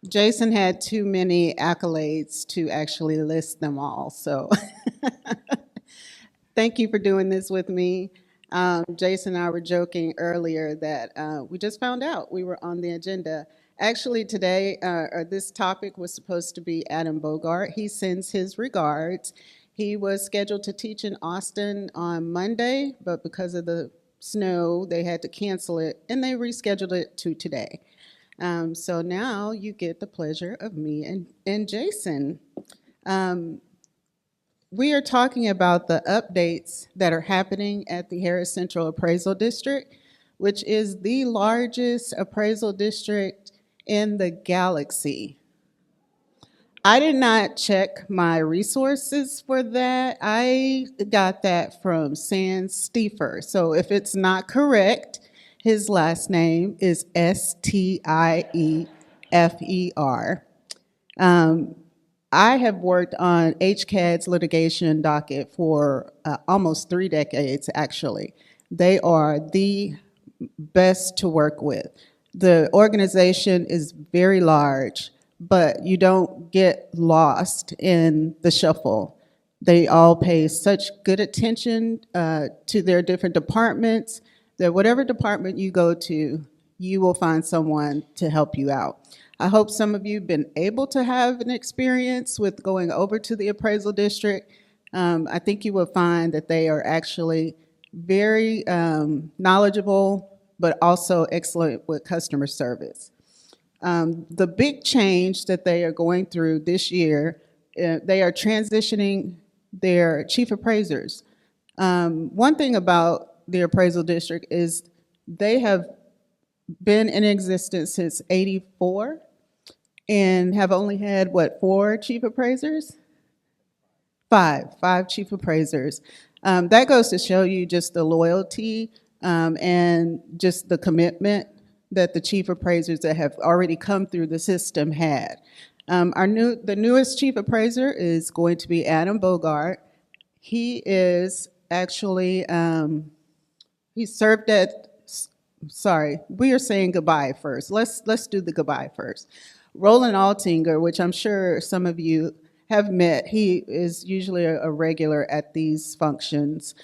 Jason had too many accolades to actually list them all. So thank you for doing this with me. Jason and I were joking earlier that we just found out we were on the agenda. Actually, today, or this topic was supposed to be Adam Bogart. He sends his regards. He was scheduled to teach in Austin on Monday, but because of the snow, they had to cancel it and they rescheduled it to today. So now you get the pleasure of me and Jason. Um, we are talking about the updates that are happening at the Harris Central Appraisal District, which is the largest appraisal district in the galaxy. I did not check my resources for that. I got that from San Stiefer. So if it's not correct, his last name is Stiefer. Um, I have worked on HCAD's litigation docket for almost 3 decades, actually. They are the best to work with. The organization is very large, but you don't get lost in the shuffle. They all pay such good attention to their different departments that whatever department you go to, you will find someone to help you out. I hope some of you have been able to have an experience with going over to the appraisal district. I think you will find that they are actually very knowledgeable, but also excellent with customer service. The big change that they are going through this year, they are transitioning their chief appraisers. One thing about the appraisal district is they have been in existence since '84 and have only had, what, 4 chief appraisers? Five chief appraisers. That goes to show you just the loyalty and just the commitment that the chief appraisers that have already come through the system had. The newest chief appraiser is going to be Adam Bogart. He is actually, he served at, sorry, we are saying goodbye first. Let's do the goodbye first. Roland Altinger, which I'm sure some of you have met, he is usually a regular at these functions.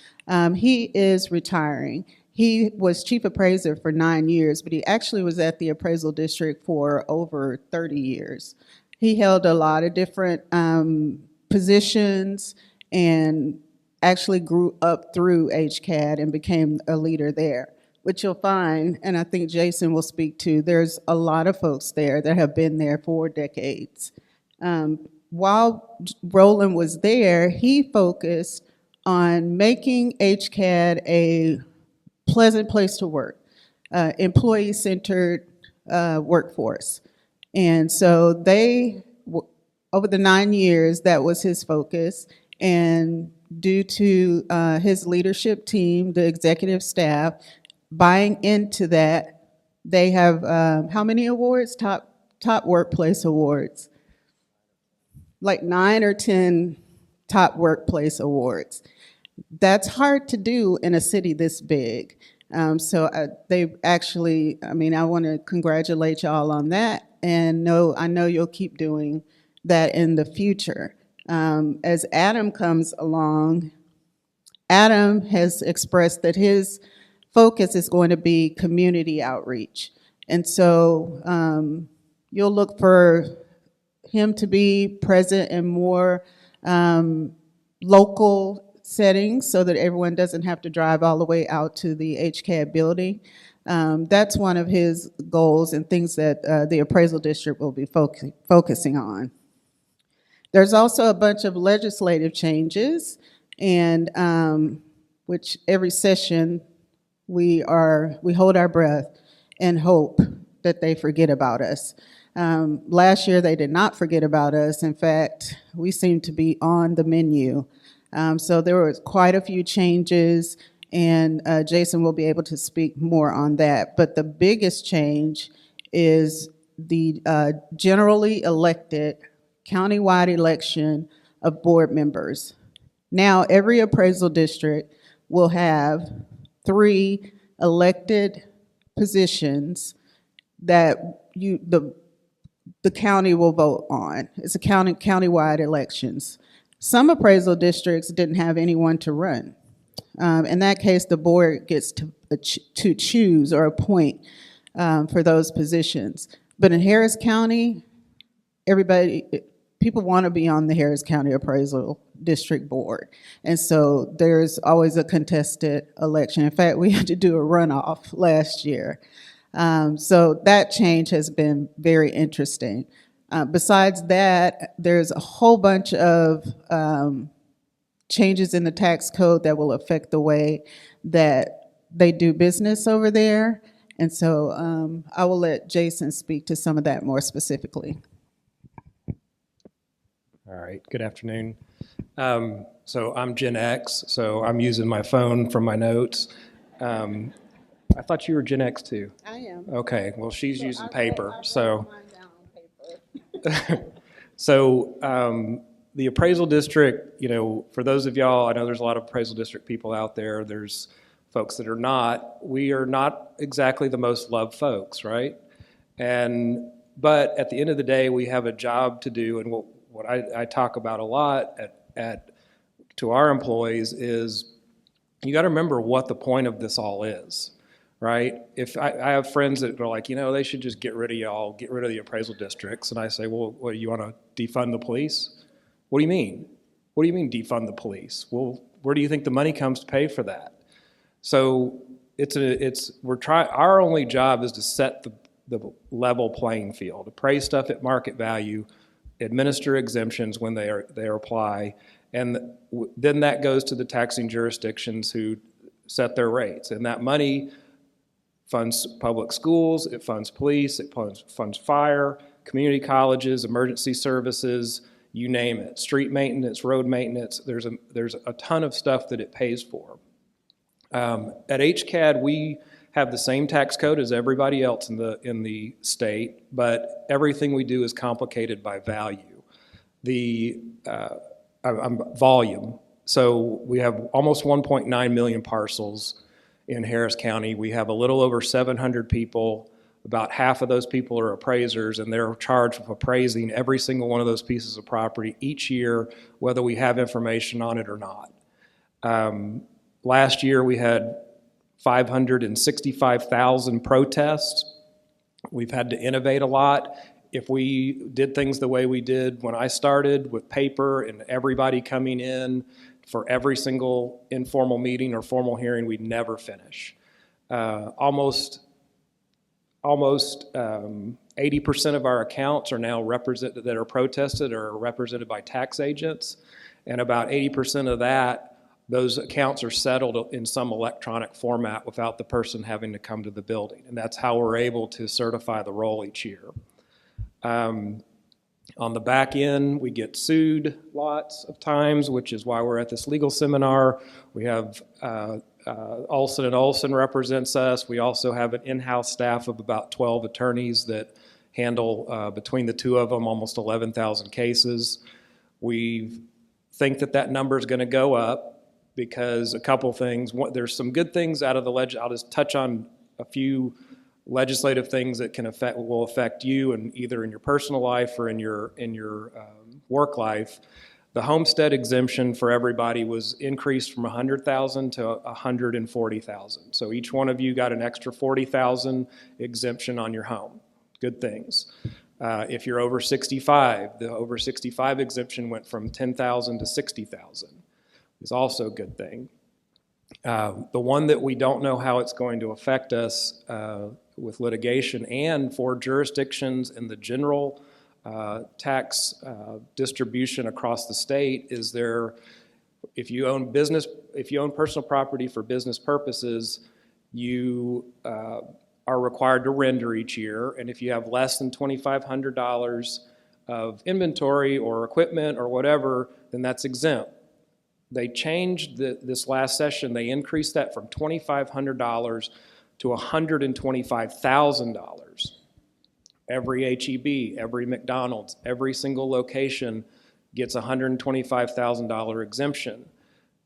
He is retiring. He was chief appraiser for 9 years, but he actually was at the appraisal district for over 30 years. He held a lot of different positions and actually grew up through HCAD and became a leader there. Which you'll find, and I think Jason will speak to, there's a lot of folks there that have been there for decades. While Roland was there, he focused on making HCAD a pleasant place to work, employee-centered workforce. And so over the 9 years, that was his focus. And due to his leadership team, the executive staff, buying into that, they have how many awards? Top workplace awards. Like 9 or 10 top workplace awards. That's hard to do in a city this big. They actually, I want to congratulate y'all on that, and I know you'll keep doing that in the future. As Adam comes along, Adam has expressed that his focus is going to be community outreach. And so you'll look for him to be present in more local settings so that everyone doesn't have to drive all the way out to the HCAD building. That's one of his goals and things that the appraisal district will be focusing on. There's also a bunch of legislative changes, and which every session we hold our breath and hope that they forget about us. Last year they did not forget about us. In fact, we seemed to be on the menu. So there were quite a few changes, and Jason will be able to speak more on that. But the biggest change is the generally elected countywide election of board members. Now every appraisal district will have 3 elected positions that the the county will vote on. It's a countywide elections. Some appraisal districts didn't have anyone to run. In that case, the board gets to choose or appoint for those positions. But in Harris County, people want to be on the Harris County Appraisal District Board. And so there's always a contested election. In fact, we had to do a runoff last year. So that change has been very interesting. Besides that, there's a whole bunch of changes in the tax code that will affect the way that they do business over there. And so I will let Jason speak to some of that more specifically. All right, good afternoon. So I'm Gen X, so I'm using my phone from my notes. I thought you were Gen X too. I am. Okay, well, she's So using I paper, wrote so. mine down on paper. So the appraisal district, you know, for those of y'all, I know there's a lot of appraisal district people out there. There's folks that are not. We are not exactly the most loved folks, right? But at the end of the day, we have a job to do, and what I talk about a lot to our employees is you got to remember what the point of this all is, right? If I have friends that are like, you know, they should just get rid of y'all, get rid of the appraisal districts, and I say, well, what, you want to defund the police? What do you mean? What do you mean defund the police? Well, where do you think the money comes to pay for that? So our only job is to set the level playing field, appraise stuff at market value, administer exemptions when they apply, and then that goes to the taxing jurisdictions who set their rates. And that money funds public schools, it funds police, it funds fire, community colleges, emergency services, you name it, street maintenance, road maintenance. There's a ton of stuff that it pays for. At HCAD, we have the same tax code as everybody else in the state, but everything we do is complicated by value. Volume. So we have almost 1.9 million parcels in Harris County. We have a little over 700 people. About half of those people are appraisers, and they're charged with appraising every single one of those pieces of property each year, whether we have information on it or not. Last year, we had 565,000 protests. We've had to innovate a lot. If we did things the way we did when I started with paper and everybody coming in for every single informal meeting or formal hearing, we'd never finish. Almost 80% of our accounts are now represented that are protested or are represented by tax agents, and about 80% of those accounts are settled in some electronic format without the person having to come to the building, and that's how we're able to certify the roll each year. On the back end, we get sued lots of times, which is why we're at this legal seminar. We have Olson & Olson represents us. We also have an in-house staff of about 12 attorneys that handle, between the two of them, almost 11,000 cases. We think that number is going to go up because a couple things. There's some good things out of the I'll just touch on a few legislative things that will affect you, and either in your personal life or in your work life. The homestead exemption for everybody was increased from $100,000 to $140,000. So each one of you got an extra $40,000 exemption on your home. Good things. If you're over 65, the over 65 exemption went from $10,000 to $60,000. It's also a good thing. The one that we don't know how it's going to affect us with litigation and for jurisdictions in the general tax distribution across the state is if you own personal property for business purposes, you are required to render each year, and if you have less than $2,500 of inventory or equipment or whatever, then that's exempt. They changed this last session. They increased that from $2,500 to $125,000. Every HEB, every McDonald's, every single location gets a $125,000 exemption.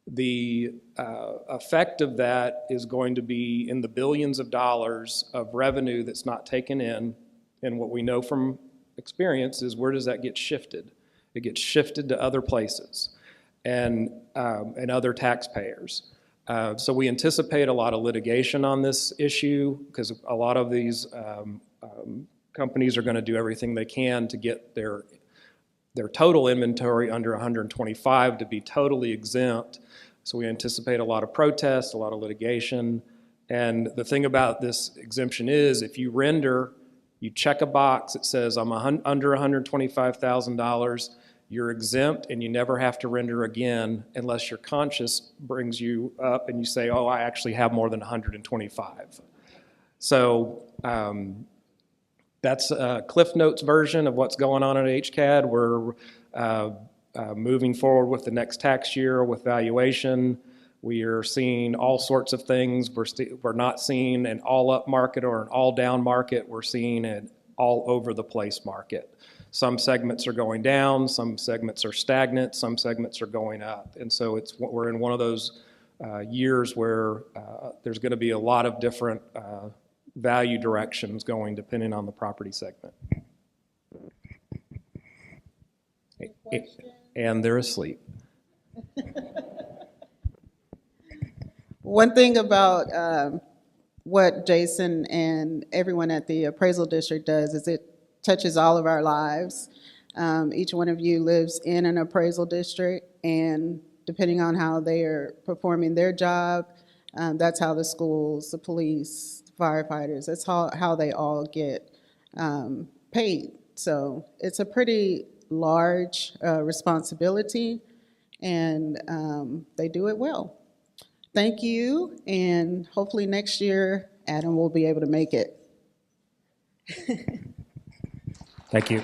The effect of that is going to be in the billions of dollars of revenue that's not taken in. And what we know from experience is, where does that get shifted? It gets shifted to other places and other taxpayers. So we anticipate a lot of litigation on this issue, because a lot of these companies are going to do everything they can to get their total inventory under 125 to be totally exempt. So we anticipate a lot of protests, a lot of litigation. And the thing about this exemption is, if you render, you check a box that says I'm under $125,000, you're exempt, and you never have to render again unless your conscience brings you up and you say, oh, I actually have more than 125. So that's a Cliff Notes version of what's going on at HCAD. We're moving forward with the next tax year with valuation. We are seeing all sorts of things. We're not seeing an all up market or an all down market. We're seeing an all over the place market. Some segments are going down, some segments are stagnant, some segments are going up. And so we're in one of those years where there's going to be a lot of different value directions going depending on the property segment. And they're asleep. One thing about what Jason and everyone at the appraisal district does is it touches all of our lives. Each one of you lives in an appraisal district, and depending on how they are performing their job, that's how the schools, the police, firefighters, that's how they all get paid. So it's a pretty large responsibility, and they do it well. Thank you, and hopefully next year Adam will be able to make it. Thank you.